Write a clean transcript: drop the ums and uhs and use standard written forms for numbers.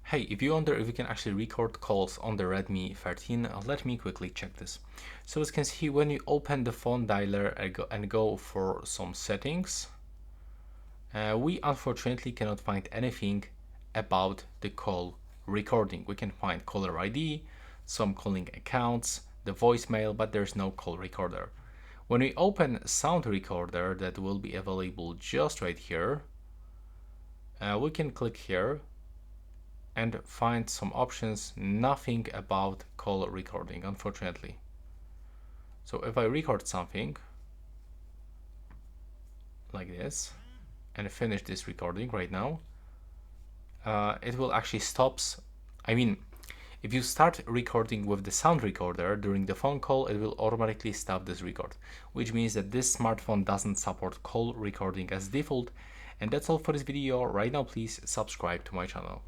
Hey, if you wonder if you can actually record calls on the Redmi 13, let me quickly check this. So as you can see, when you open the phone dialer and go for some settings, we unfortunately cannot find anything about the call recording. We can find caller ID, some calling accounts, the voicemail, but there's no call recorder. When we open sound recorder, that will be available just right here, we can click here and find some options. Nothing about call recording, unfortunately. So if I record something like this and finish this recording right now, it will actually stops. I mean, if you start recording with the sound recorder during the phone call, it will automatically stop this record, which means that this smartphone doesn't support call recording as default. And that's all for this video. Right now, please subscribe to my channel.